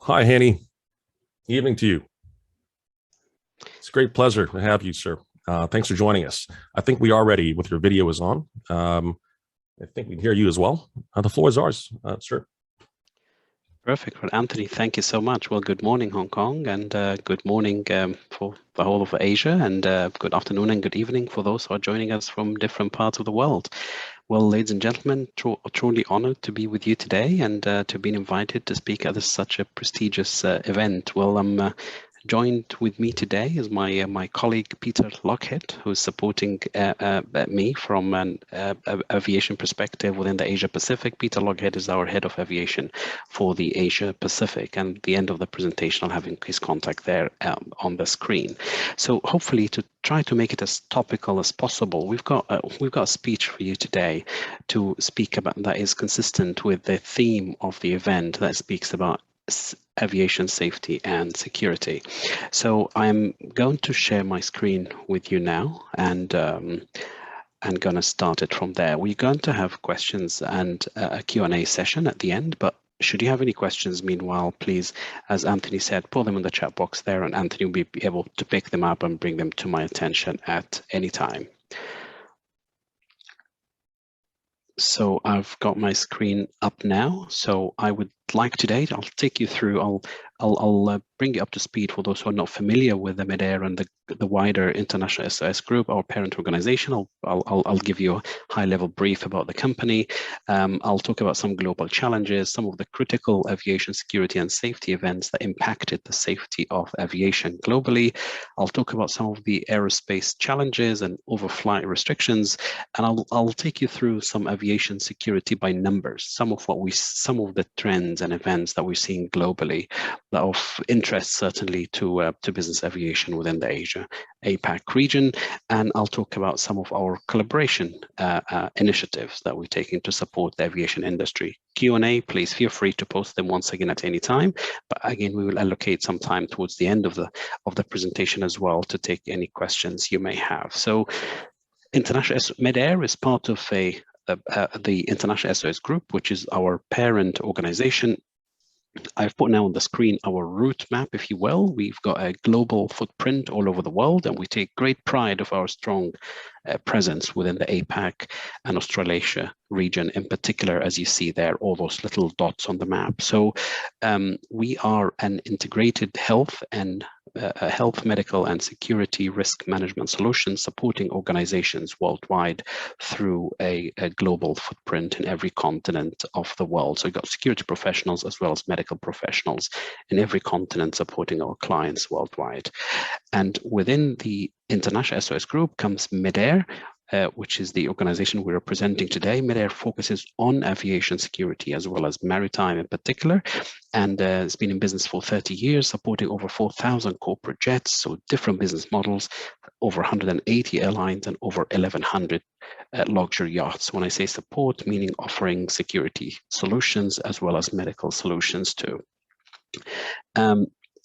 Hi, Hany. Evening to you. It's a great pleasure to have you, sir. Thanks for joining us. I think we are ready with your video is on. I think we can hear you as well. The floor is ours, sir. Perfect. Well, Anthony, thank you so much. Well, good morning, Hong Kong, and good morning for the whole of Asia, and good afternoon and good evening for those who are joining us from different parts of the world. Well, ladies and gentlemen, truly honored to be with you today and to be invited to speak at such a prestigious event. Well, I'm joined with me today is my colleague Peter Lockhead, who's supporting me from an aviation perspective within the Asia Pacific. Peter Lockhead is our head of aviation for the Asia Pacific, and at the end of the presentation I'll have his contact there on the screen. So hopefully, to try to make it as topical as possible, we've got a speech for you today to speak about that is consistent with the theme of the event, that speaks about aviation safety and security. So I'm going to share my screen with you now, and I'm going to start it from there. We're going to have questions and a Q&A session at the end, but should you have any questions meanwhile, please, as Anthony said, put them in the chat box there, and Anthony will be able to pick them up and bring them to my attention at any time. So I've got my screen up now. So I would like today, I'll take you through, I'll bring you up to speed for those who are not familiar with the Midair and the wider International SOS Group, our parent organization. I'll give you a high-level brief about the company. I'll talk about some global challenges, some of the critical aviation security and safety events that impacted the safety of aviation globally. I'll talk about some of the aerospace challenges and overflight restrictions, and I'll take you through some aviation security by numbers, some of the trends and events that we're seeing globally that are of interest certainly to business aviation within the Asia APAC region. And I'll talk about some of our collaboration initiatives that we're taking to support the aviation industry. Q&A, please feel free to post them once again at any time. But again, we will allocate some time towards the end of the presentation as well to take any questions you may have. So International Midair is part of the International SOS Group, which is our parent organization. I've put now on the screen our route map, if you will. We've got a global footprint all over the world, and we take great pride of our strong presence within the APAC and Australasia region in particular, as you see there, all those little dots on the map. So we are an integrated health, medical and security risk management solution supporting organizations worldwide through a global footprint in every continent of the world. So we've got security professionals as well as medical professionals in every continent supporting our clients worldwide. And within the International SOS Group comes Midair, which is the organization we're representing today. Midair focuses on aviation security as well as maritime in particular, and it's been in business for 30 years, supporting over 4,000 corporate jets, so different business models, over 180 airlines and over 1,100 luxury yachts. When I say support, meaning offering security solutions as well as medical solutions too.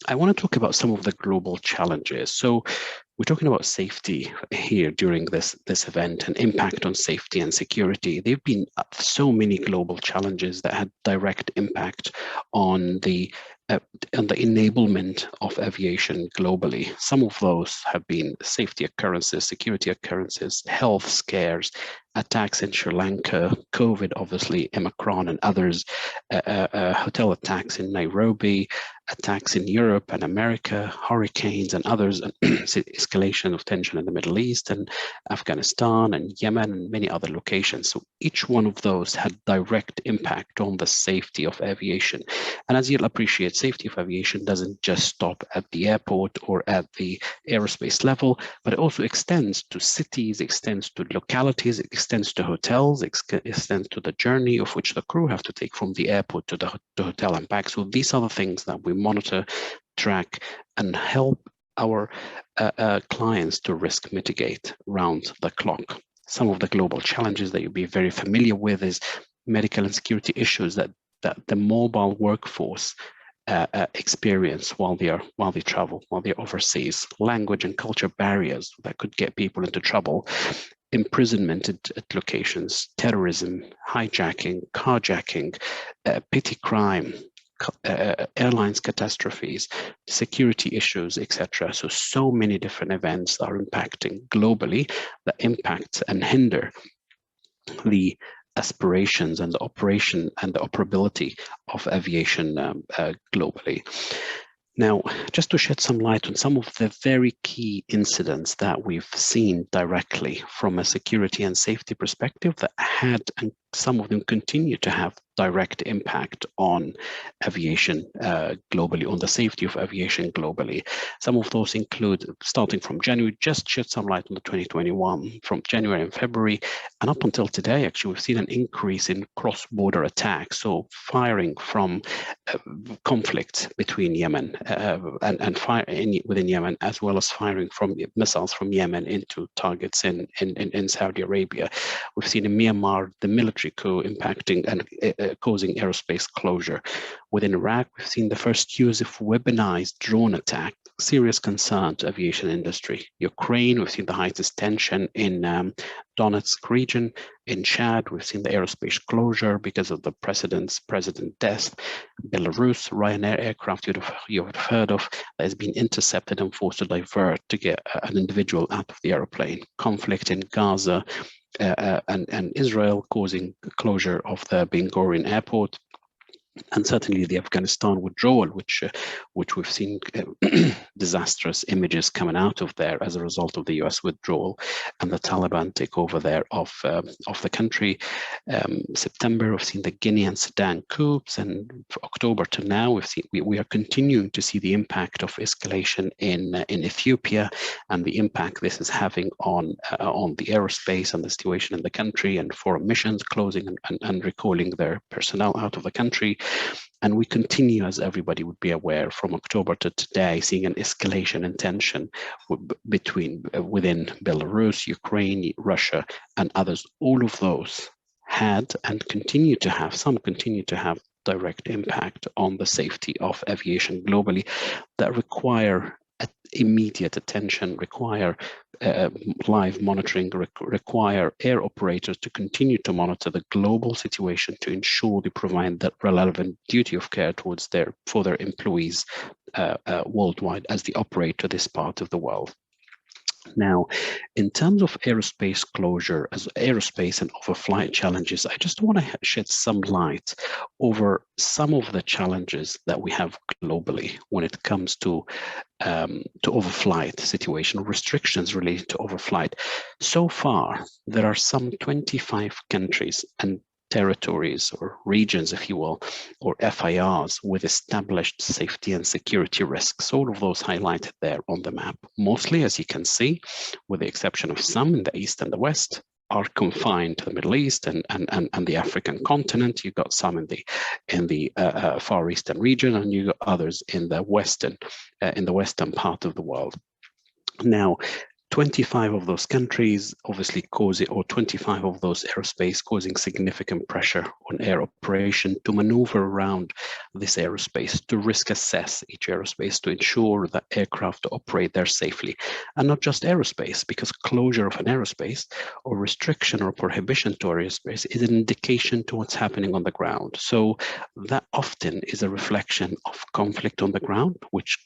I want to talk about some of the global challenges. So we're talking about safety here during this event and impact on safety and security. There have been so many global challenges that had direct impact on the enablement of aviation globally. Some of those have been safety occurrences, security occurrences, health scares, attacks in Sri Lanka, COVID, obviously, Omicron and others, hotel attacks in Nairobi, attacks in Europe and America, hurricanes and others, and escalation of tension in the Middle East and Afghanistan and Yemen and many other locations. So each one of those had direct impact on the safety of aviation. And as you'll appreciate, safety of aviation doesn't just stop at the airport or at the aerospace level, but it also extends to cities, extends to localities, extends to hotels, extends to the journey of which the crew have to take from the airport to the hotel and back. So these are the things that we monitor, track, and help our clients to risk mitigate round the clock. Some of the global challenges that you'll be very familiar with is medical and security issues that the mobile workforce experience while they travel, while they're overseas, language and culture barriers that could get people into trouble, imprisonment at locations, terrorism, hijacking, carjacking, petty crime, airlines catastrophes, security issues, etc. So many different events are impacting globally that impact and hinder the aspirations and the operation and the operability of aviation globally. Now, just to shed some light on some of the very key incidents that we've seen directly from a security and safety perspective that had, and some of them continue to have, direct impact on aviation globally, on the safety of aviation globally. Some of those include, starting from January, just shed some light on the 2021, from January and February, and up until today, actually, we've seen an increase in cross-border attacks. So firing from conflicts between Yemen and fire within Yemen, as well as firing from missiles from Yemen into targets in Saudi Arabia. We've seen in Myanmar the military coup impacting and causing aerospace closure. Within Iraq, we've seen the first use of weaponized drone attack, serious concern to aviation industry. Ukraine, we've seen the highest tension in Donetsk region. In Chad, we've seen the aerospace closure because of the president's death. Belarus, Ryanair aircraft you've heard of, that has been intercepted and forced to divert to get an individual out of the airplane. Conflict in Gaza and Israel causing closure of the Ben Gurion airport. And certainly the Afghanistan withdrawal, which we've seen disastrous images coming out of there as a result of the US withdrawal and the Taliban takeover there of the country. September, we've seen the Guinea and Sudan coups, and from October to now, we are continuing to see the impact of escalation in Ethiopia and the impact this is having on the aerospace and the situation in the country, and foreign missions closing and recalling their personnel out of the country. And we continue, as everybody would be aware, from October to today, seeing an escalation in tension within Belarus, Ukraine, Russia, and others. All of those had and continue to have direct impact on the safety of aviation globally that require immediate attention, require live monitoring, require air operators to continue to monitor the global situation to ensure they provide that relevant duty of care for their employees worldwide as they operate to this part of the world. Now, in terms of aerospace closure, as aerospace and overflight challenges, I just want to shed some light over some of the challenges that we have globally when it comes to overflight situation, restrictions related to overflight. So far, there are some 25 countries and territories or regions, if you will, or FIRs with established safety and security risks. All of those highlighted there on the map. Mostly, as you can see, with the exception of some in the East and the West, are confined to the Middle East and the African continent. You've got some in the Far Eastern region, and you got others in the western part of the world. Now, 25 of those countries obviously causing, or 25 of those aerospace causing significant pressure on air operation to maneuver around this aerospace, to risk assess each aerospace to ensure that aircraft operate there safely. And not just aerospace, because closure of an aerospace or restriction or prohibition to aerospace is an indication to what's happening on the ground. So that often is a reflection of conflict on the ground, which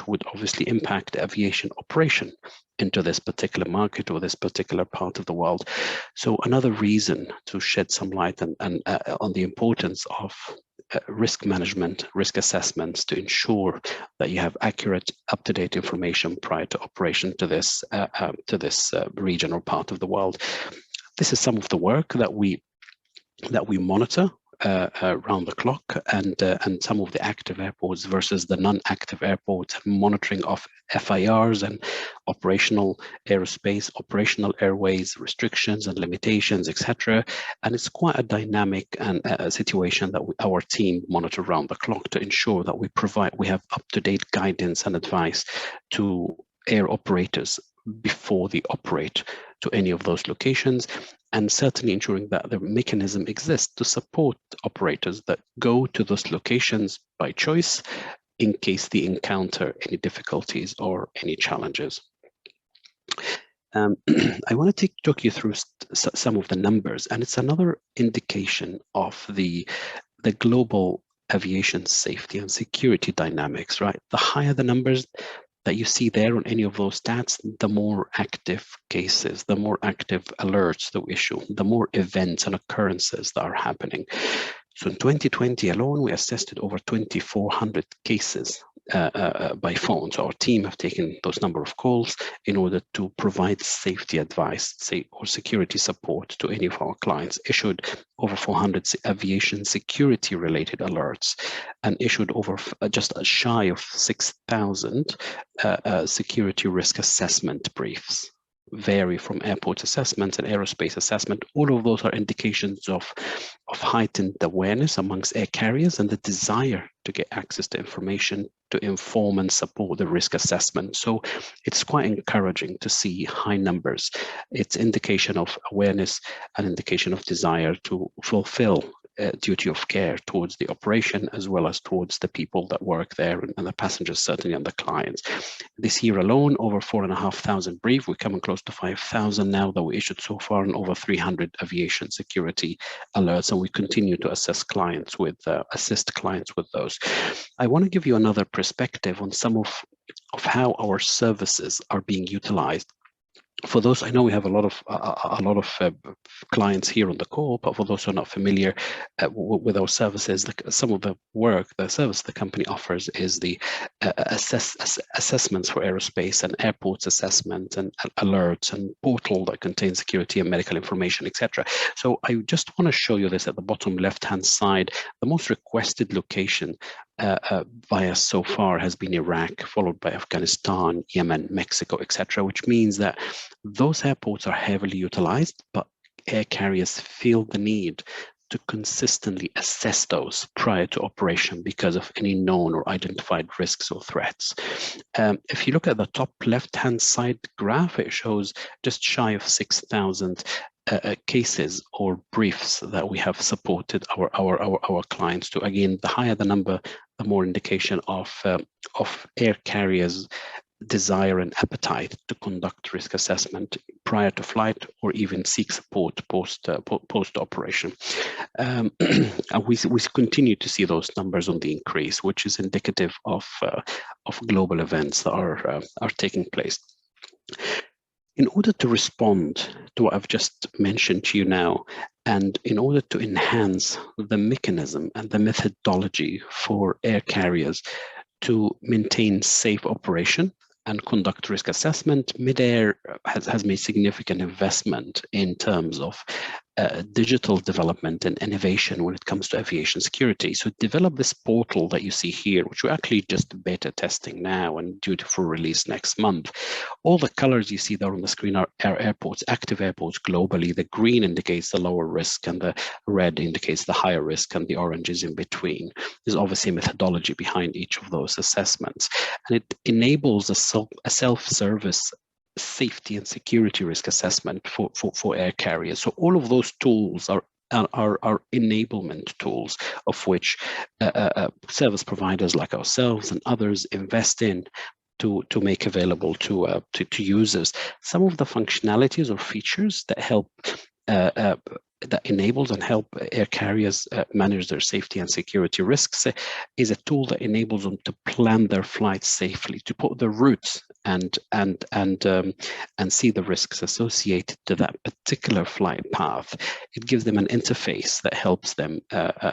would obviously impact aviation operation into this particular market or this particular part of the world. So another reason to shed some light on the importance of risk management, risk assessments to ensure that you have accurate, up-to-date information prior to operation to this region or part of the world. This is some of the work that we monitor around the clock, and some of the active airports versus the non-active airports, monitoring of FIRs and operational aerospace, operational airways, restrictions and limitations, etc. And it's quite a dynamic and situation that our team monitor around the clock to ensure that we have up-to-date guidance and advice to air operators before they operate to any of those locations, and certainly ensuring that the mechanism exists to support operators that go to those locations by choice in case they encounter any difficulties or any challenges. I want to talk you through some of the numbers, and it's another indication of the global aviation safety and security dynamics, right? The higher the numbers that you see there on any of those stats, the more active cases, the more active alerts that we issue, the more events and occurrences that are happening. So in 2020 alone, we assessed over 2,400 cases by phone. So our team have taken those number of calls in order to provide safety advice, or security support to any of our clients, issued over 400 aviation security related alerts, and issued over just shy of 6,000 security risk assessment briefs. Vary from airport assessments and aerospace assessment. All of those are indications of heightened awareness amongst air carriers and the desire to get access to information to inform and support the risk assessment. So it's quite encouraging to see high numbers. It's indication of awareness and indication of desire to fulfill duty of care towards the operation, as well as towards the people that work there and the passengers, certainly, and the clients. This year alone, over 4,500 briefs. We're coming close to 5,000 now that we issued so far, and over 300 aviation security alerts. And we continue to assist clients with those. I want to give you another perspective on some of how our services are being utilized. For those, I know we have a lot of clients here on the call, but for those who are not familiar with our services, some of the service the company offers is the assessments for aerospace and airports assessment and alerts and portal that contains security and medical information, etc. So I just want to show you this at the bottom left-hand side. The most requested location by us so far has been Iraq, followed by Afghanistan, Yemen, Mexico, etc., which means that those airports are heavily utilized, but air carriers feel the need to consistently assess those prior to operation because of any known or identified risks or threats. If you look at the top left-hand side graph, it shows just shy of 6,000 cases or briefs that we have supported our clients to. Again, the higher the number, the more indication of air carriers' desire and appetite to conduct risk assessment prior to flight, or even seek support post operation. And we continue to see those numbers on the increase, which is indicative of global events that are taking place. In order to respond to what I've just mentioned to you now, and in order to enhance the mechanism and the methodology for air carriers to maintain safe operation and conduct risk assessment, Midair has made significant investment in terms of digital development and innovation when it comes to aviation security. So develop this portal that you see here, which we're actually just beta testing now and due for release next month. All the colors you see there on the screen are airports, active airports globally. The green indicates the lower risk, and the red indicates the higher risk, and the orange is in between. There's obviously a methodology behind each of those assessments, and it enables a self-service safety and security risk assessment for air carriers. So all of those tools are enablement tools, of which service providers like ourselves and others invest in to make available to users. Some of the functionalities or features that help that enables and help air carriers manage their safety and security risks is a tool that enables them to plan their flights safely, to put the routes and see the risks associated to that particular flight path. It gives them an interface that helps them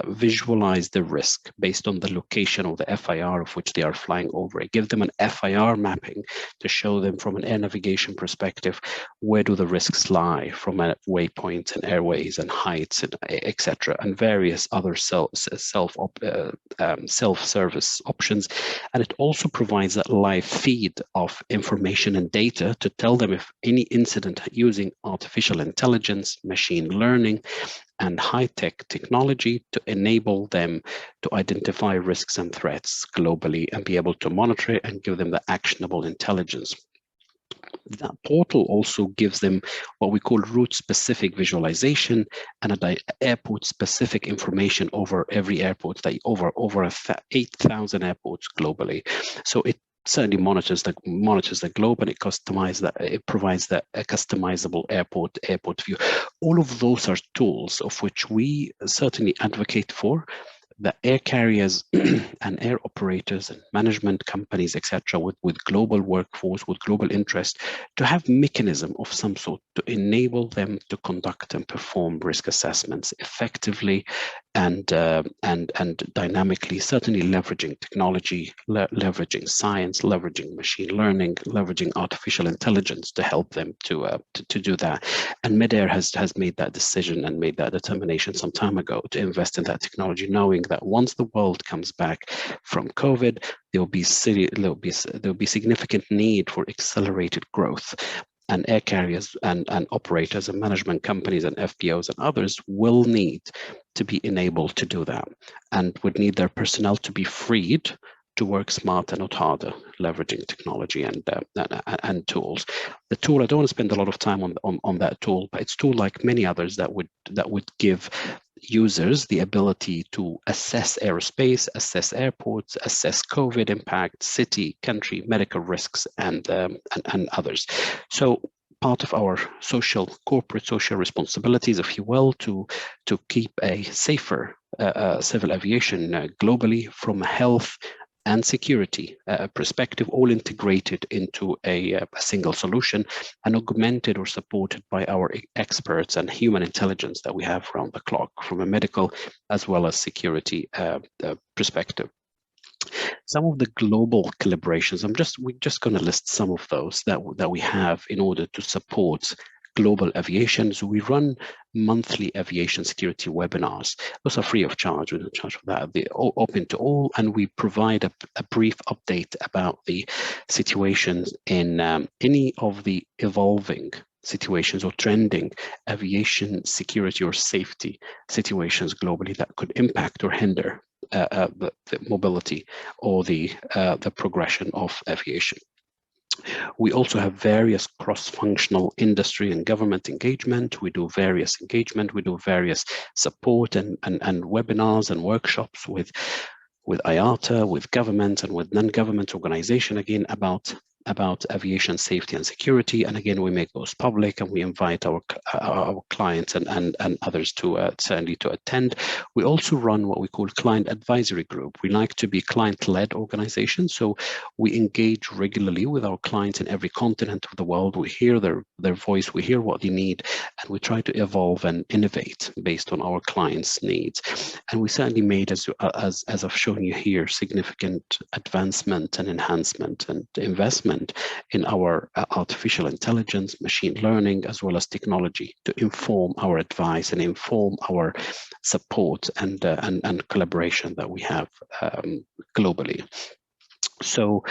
visualize the risk based on the location of the FIR of which they are flying over. It gives them an FIR mapping to show them from an air navigation perspective, where do the risks lie from waypoints and airways and heights, and etc., and various other self-service options. And it also provides that live feed of information and data to tell them if any incident using artificial intelligence, machine learning, and high-tech technology to enable them to identify risks and threats globally and be able to monitor it and give them the actionable intelligence. That portal also gives them what we call route-specific visualization and airport-specific information over every airport, over 8,000 airports globally. So it certainly monitors the globe, and it provides that a customizable airport view. All of those are tools of which we certainly advocate for, the air carriers and air operators and management companies, etc., with global workforce, with global interest, to have mechanism of some sort to enable them to conduct and perform risk assessments effectively and dynamically, certainly leveraging technology, leveraging science, leveraging machine learning, leveraging artificial intelligence to help them to do that. And Midair has made that decision and made that determination some time ago to invest in that technology, knowing that once the world comes back from COVID, there'll be significant need for accelerated growth. And air carriers and operators and management companies and FBOs and others will need to be enabled to do that, and would need their personnel to be freed to work smarter, not harder, leveraging technology and tools. The tool, I don't want to spend a lot of time on that tool, but it's a tool like many others that would give users the ability to assess aerospace, assess airports, assess COVID impact, city, country, medical risks, and others. So part of our corporate social responsibilities, if you will, to keep a safer civil aviation globally from a health and security perspective, all integrated into a single solution and augmented or supported by our experts and human intelligence that we have around the clock from a medical as well as security perspective. Some of the global collaborations, we're just going to list some of those that we have in order to support global aviation. So we run monthly aviation security webinars. Those are free of charge. We don't charge for that. They're open to all, and we provide a brief update about the situations in any of the evolving situations or trending aviation security or safety situations globally that could impact or hinder the mobility or the progression of aviation. We also have various cross-functional industry and government engagement. We do various engagement. We do various support and webinars and workshops with IATA, with government and with non-government organization, again, about aviation safety and security. And again, we make those public, and we invite our clients and others to certainly to attend. We also run what we call client advisory group. We like to be client-led organization, so we engage regularly with our clients in every continent of the world. We hear their voice, we hear what they need, and we try to evolve and innovate based on our clients' needs. And we certainly made, as I've shown you here, significant advancement and enhancement and investment in our artificial intelligence, machine learning, as well as technology to inform our advice and inform our support and collaboration that we have globally. So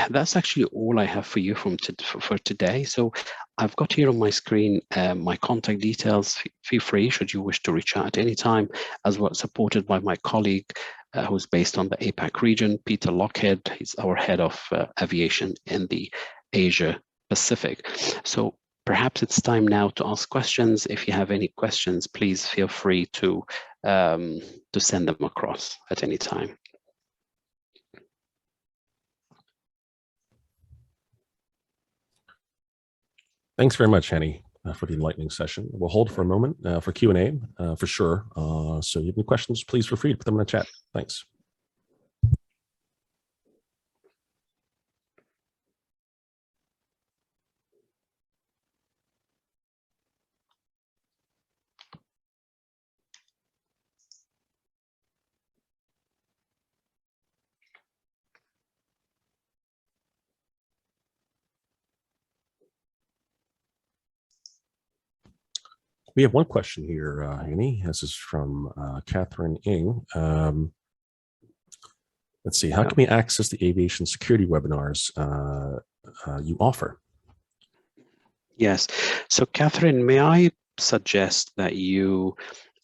that's actually all I have for you for today. So I've got here on my screen my contact details. Feel free, should you wish to reach out at any time, as well supported by my colleague who's based on the APAC region, Peter Lockhead. He's our head of aviation in the Asia Pacific. So perhaps it's time now to ask questions. If you have any questions, please feel free to send them across at any time. Thanks very much, Hany, for the enlightening session. We'll hold for a moment for Q&A for sure. So if you have any questions, please feel free to put them in the chat. Thanks. We have one question here, Hany. This is from Catherine Ng. Let's see, how can we access the aviation security webinars you offer? Yes. So Catherine, may I suggest that you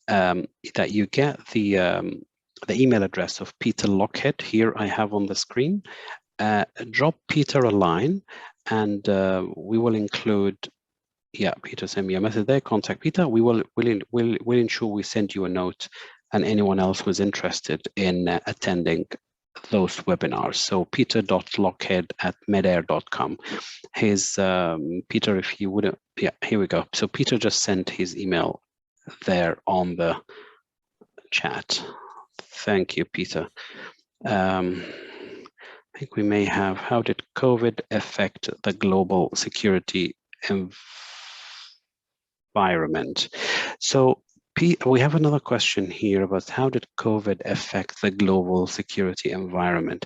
get the email address of Peter Lockhead here I have on the screen. Drop Peter a line, and we will include. Yeah, Peter, send me a message there. Contact Peter. We'll ensure we send you a note, and anyone else who's interested in attending those webinars. So peter.lockhead@midair.com. His Peter, if you wouldn't, yeah, here we go. So Peter just sent his email there on the chat. Thank you, Peter. I think we may have, how did COVID affect the global security environment? So we have another question here about how did COVID affect the global security environment?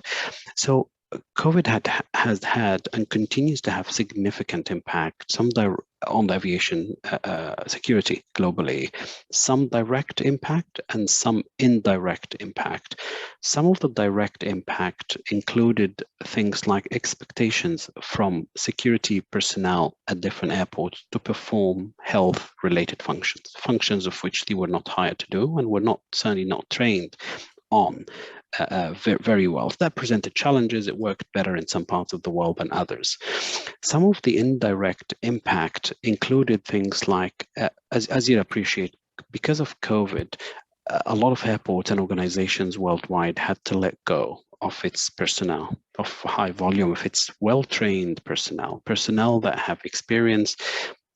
So COVID has had and continues to have significant impact, some on the aviation security globally, some direct impact and some indirect impact. Some of the direct impact included things like expectations from security personnel at different airports to perform health-related functions of which they were not hired to do and were certainly not trained on very well. That presented challenges. It worked better in some parts of the world than others. Some of the indirect impact included things like, as you'd appreciate, because of COVID, a lot of airports and organizations worldwide had to let go of its personnel, of high volume, of its well-trained personnel that have experience,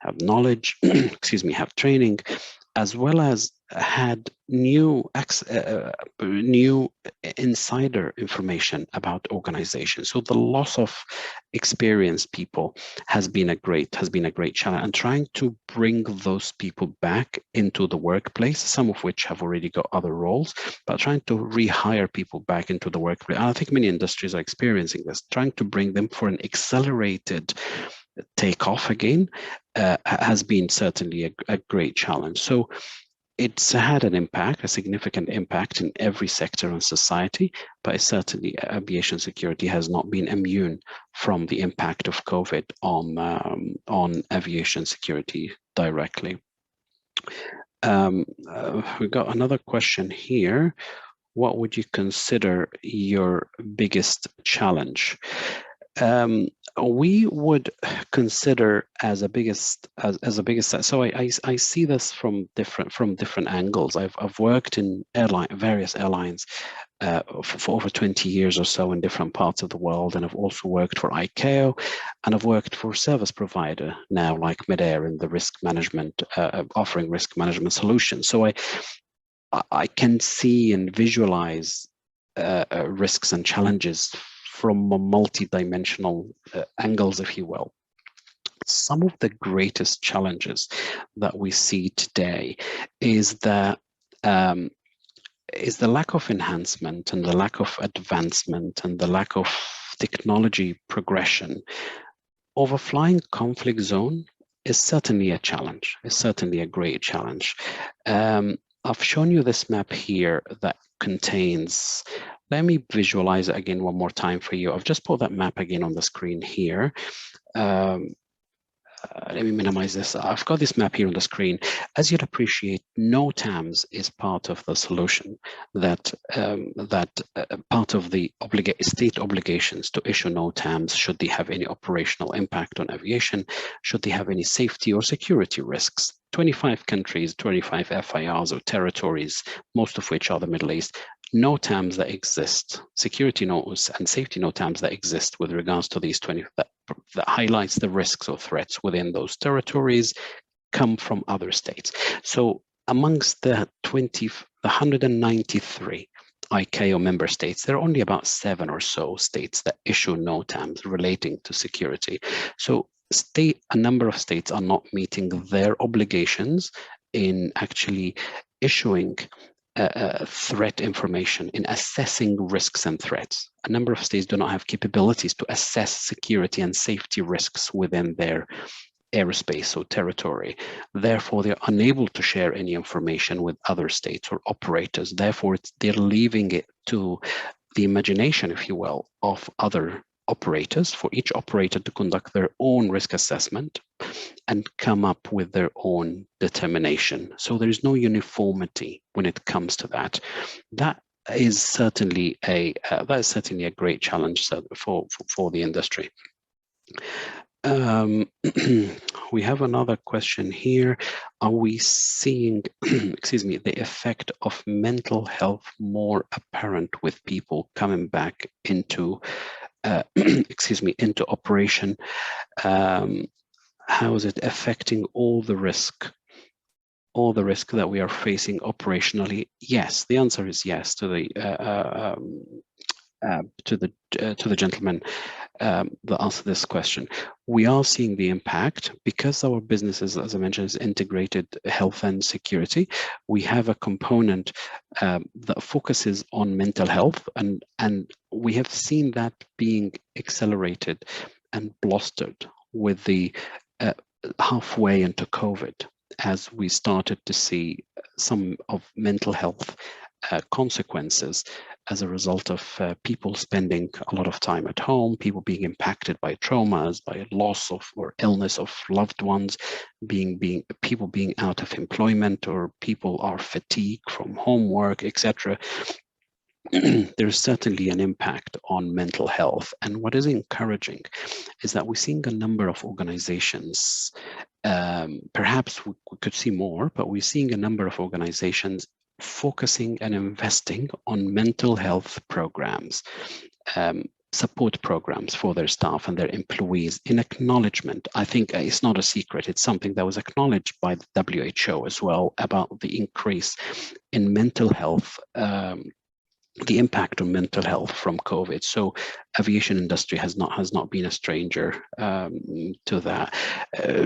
have knowledge, excuse me, have training, as well as had new insider information about organizations. So the loss of experienced people has been a great challenge, and trying to bring those people back into the workplace, some of which have already got other roles, but trying to rehire people back into the workplace. And I think many industries are experiencing this, trying to bring them for an accelerated takeoff again has been certainly a great challenge. So it's had an impact, a significant impact in every sector in society, but certainly aviation security has not been immune from the impact of COVID on aviation security directly. We got another question here. What would you consider your biggest challenge? We would consider as a biggest. So I see this from different angles. I've worked in various airlines for over 20 years or so in different parts of the world, and I've also worked for ICAO, and I've worked for service provider now like Midair in the risk management, offering risk management solutions. So I can see and visualize risks and challenges from a multi-dimensional angles, if you will. Some of the greatest challenges that we see today is the lack of enhancement and the lack of advancement and the lack of technology progression. Overflying conflict zone is certainly a challenge. It's certainly a great challenge. I've shown you this map here that contains, let me visualize it again one more time for you. I've just put that map again on the screen here. Let me minimize this. I've got this map here on the screen. As you'd appreciate, Notams is part of the solution, that part of the state obligations to issue Notams should they have any operational impact on aviation, should they have any safety or security risks. 25 countries, 25 FIRs or territories, most of which are the Middle East, Notams that exist, security notes and safety Notams that exist with regards to these 20, that highlights the risks or threats within those territories, come from other states. So amongst the 193 ICAO member states, there are only about 7 or so states that issue Notams relating to security. So a number of states are not meeting their obligations in actually issuing threat information, in assessing risks and threats. A number of states do not have capabilities to assess security and safety risks within their airspace or territory. Therefore, they're unable to share any information with other states or operators. Therefore, they're leaving it to the imagination, if you will, of other operators, for each operator to conduct their own risk assessment and come up with their own determination. So there is no uniformity when it comes to that. That is certainly a great challenge for the industry. We have another question here. Are we seeing, excuse me, the effect of mental health more apparent with people coming back into excuse me, into operation? How is it affecting all the risk? all the risk that we are facing operationally? Yes, the answer is yes to the gentleman that answered this question. We are seeing the impact because our businesses, as I mentioned, is integrated health and security. We have a component that focuses on mental health, and we have seen that being accelerated and blustered with the halfway into COVID, as we started to see some of mental health consequences as a result of people spending a lot of time at home, people being impacted by traumas, by loss of or illness of loved ones, people being out of employment, or people are fatigued from homework, etc. There's certainly an impact on mental health. And what is encouraging is that we're seeing a number of organizations, perhaps we could see more, but we're seeing a number of organizations focusing and investing on mental health programs, support programs for their staff and their employees in acknowledgement. I think it's not a secret, it's something that was acknowledged by the WHO as well, about the increase in mental health, the impact on mental health from COVID. So aviation industry has not been a stranger to that.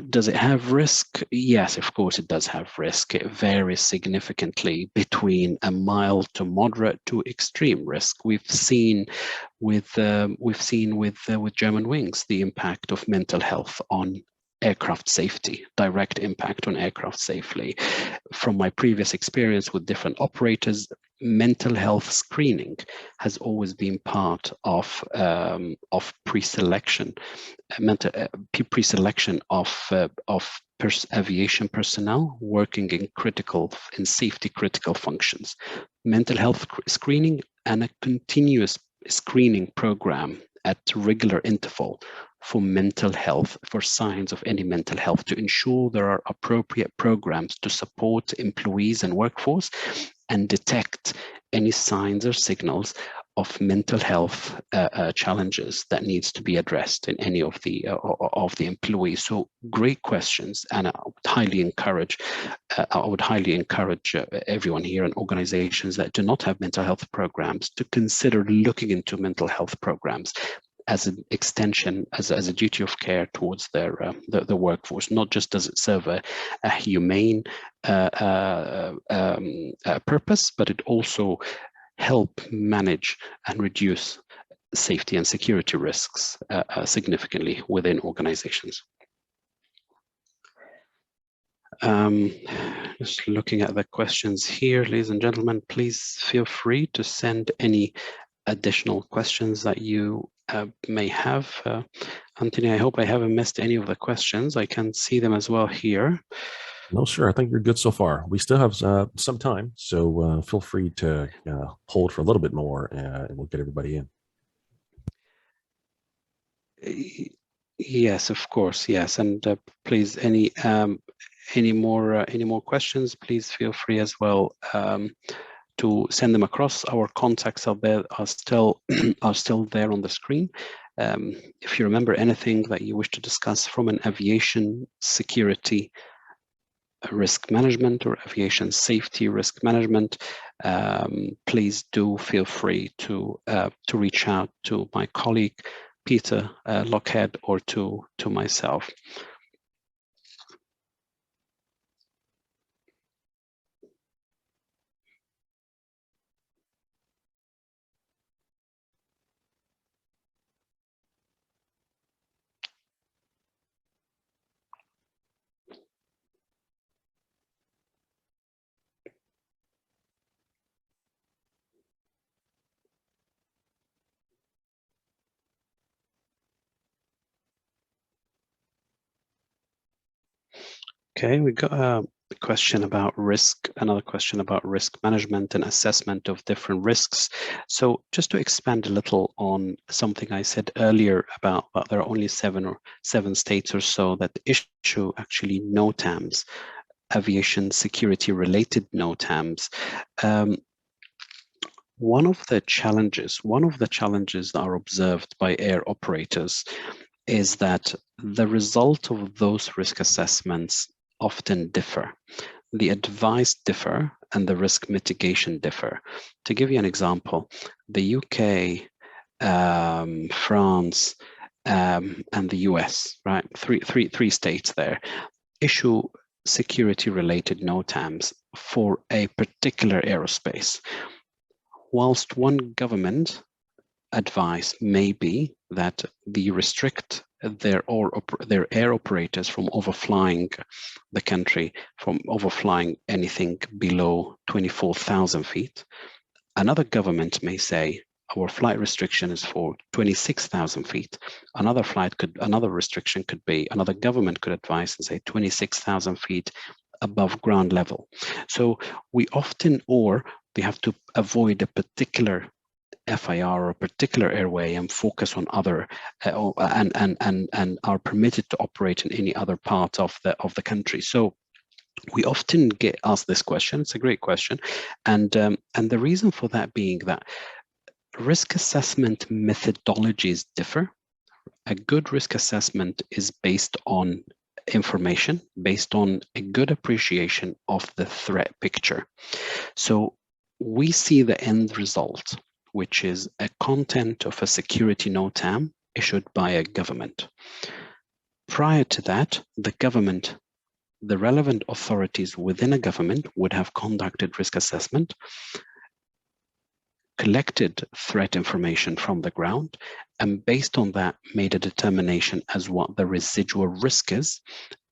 Does it have risk? Yes, of course it does have risk. It varies significantly between a mild to moderate to extreme risk. We've seen with Germanwings the impact of mental health on aircraft safety, direct impact on aircraft safely. From my previous experience with different operators, mental health screening has always been part of pre-selection, pre-selection of aviation personnel working in safety critical functions. Mental health screening and a continuous screening program at regular interval for mental health, for signs of any mental health, to ensure there are appropriate programs to support employees and workforce and detect any signs or signals of mental health challenges that needs to be addressed in any of the employees. So great questions, and I would highly encourage everyone here and organizations that do not have mental health programs to consider looking into mental health programs as an extension, as a duty of care towards their the workforce. Not just does it serve a humane purpose, but it also help manage and reduce safety and security risks significantly within organizations. Just looking at the questions here, ladies and gentlemen, please feel free to send any additional questions that you may have. Anthony, I hope I haven't missed any of the questions. I can see them as well here. No, sir. I think you're good so far. We still have some time, so feel free to hold for a little bit more, and we'll get everybody in. Yes, of course. Yes, and please, any more questions? Please feel free as well to send them across. Our contacts are still there on the screen. If you remember anything that you wish to discuss from an aviation security risk management or aviation safety risk management, please do feel free to reach out to my colleague Peter Lockhead or to myself. Okay, we got a question about risk, another question about risk management and assessment of different risks. So just to expand a little on something I said earlier about there are only seven states or so that issue actually Notams, aviation security related Notams. One of the challenges that are observed by air operators is that the result of those risk assessments often differ. the advice differ and the risk mitigation differ. To give you an example, the UK, France, and the US, right? Three states there issue security-related Notams for a particular aerospace. Whilst one government advice may be that they restrict their air operators from overflying the country, from overflying anything below 24,000 feet. Another government may say our flight restriction is for 26,000 feet. Another restriction could be, another government could advise and say 26,000 feet above ground level. So we often, or they have to avoid a particular FIR or a particular airway and focus on other, and are permitted to operate in any other part of the country. So we often get asked this question. It's a great question, and the reason for that being that risk assessment methodologies differ. A good risk assessment is based on information, based on a good appreciation of the threat picture. So we see the end result, which is a content of a security NOTAM issued by a government. Prior to that, the relevant authorities within a government would have conducted risk assessment, collected threat information from the ground, and based on that made a determination as what the residual risk is,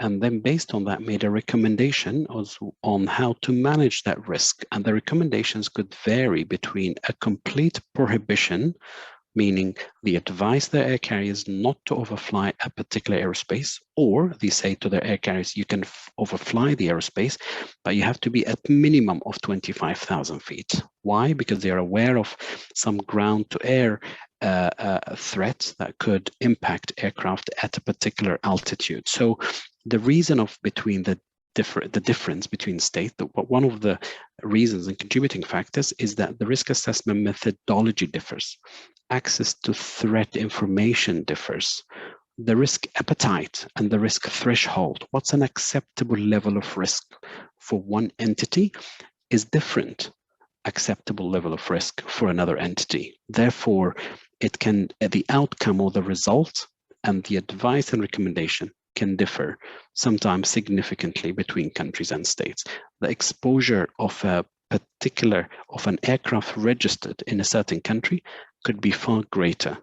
and then based on that made a recommendation on how to manage that risk. And the recommendations could vary between a complete prohibition, meaning they advise their air carriers not to overfly a particular aerospace, or they say to their air carriers, you can overfly the aerospace, but you have to be at minimum of 25,000 feet. Why? Because they are aware of some ground-to-air threats that could impact aircraft at a particular altitude. So the reason the difference between states, one of the reasons and contributing factors is that the risk assessment methodology differs. Access to threat information differs. The risk appetite and the risk threshold, what's an acceptable level of risk for one entity, is different acceptable level of risk for another entity. Therefore, the outcome or the result and the advice and recommendation can differ, sometimes significantly, between countries and states. The exposure of an aircraft registered in a certain country could be far greater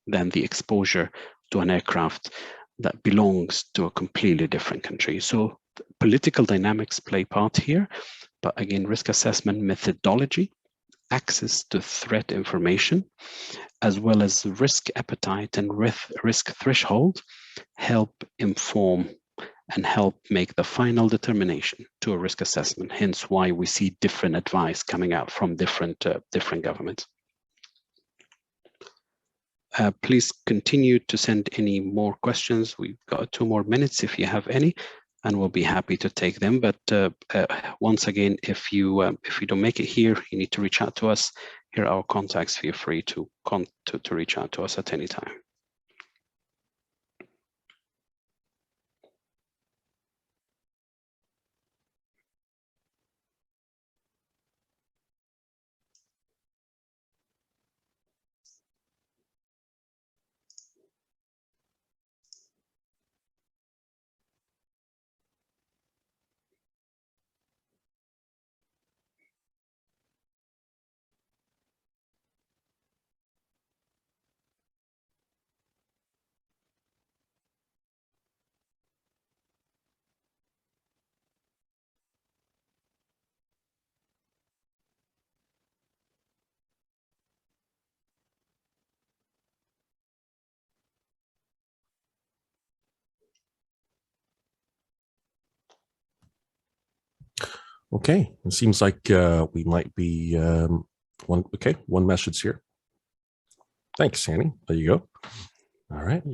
than the exposure to an aircraft that belongs to a completely different country. So political dynamics play part here, but again, risk assessment methodology, access to threat information, as well as risk appetite and risk threshold help inform and help make the final determination to a risk assessment. Hence why we see different advice coming out from different governments. Please continue to send any more questions. We've got 2 more minutes if you have any, and we'll be happy to take them. But once again, if you don't make it here, you need to reach out to us. Here are our contacts. Feel free to reach out to us at any time. Okay, it seems like we might be one message here. Thanks, Hany. There you go. All right.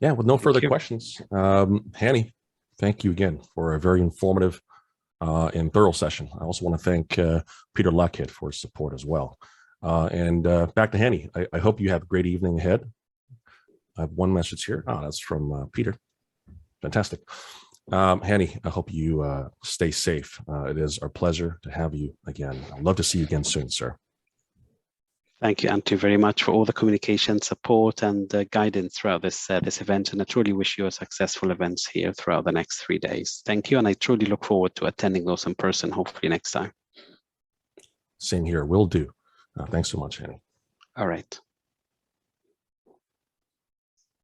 Yeah, with no further questions, Hany, thank you again for a very informative and thorough session. I also want to thank Peter Luckhead for his support as well. And back to Hany. I hope you have a great evening ahead. I have one message here. Oh, that's from Peter. Fantastic. Hany, I hope you stay safe. It is our pleasure to have you again. I'd love to see you again soon, sir. Thank you, Antu, very much for all the communication support and guidance throughout this event. And I truly wish you a successful events here throughout the next 3 days. Thank you. And I truly look forward to attending those in person, hopefully next time. Same here. Will do. Thanks so much, Hany. All right.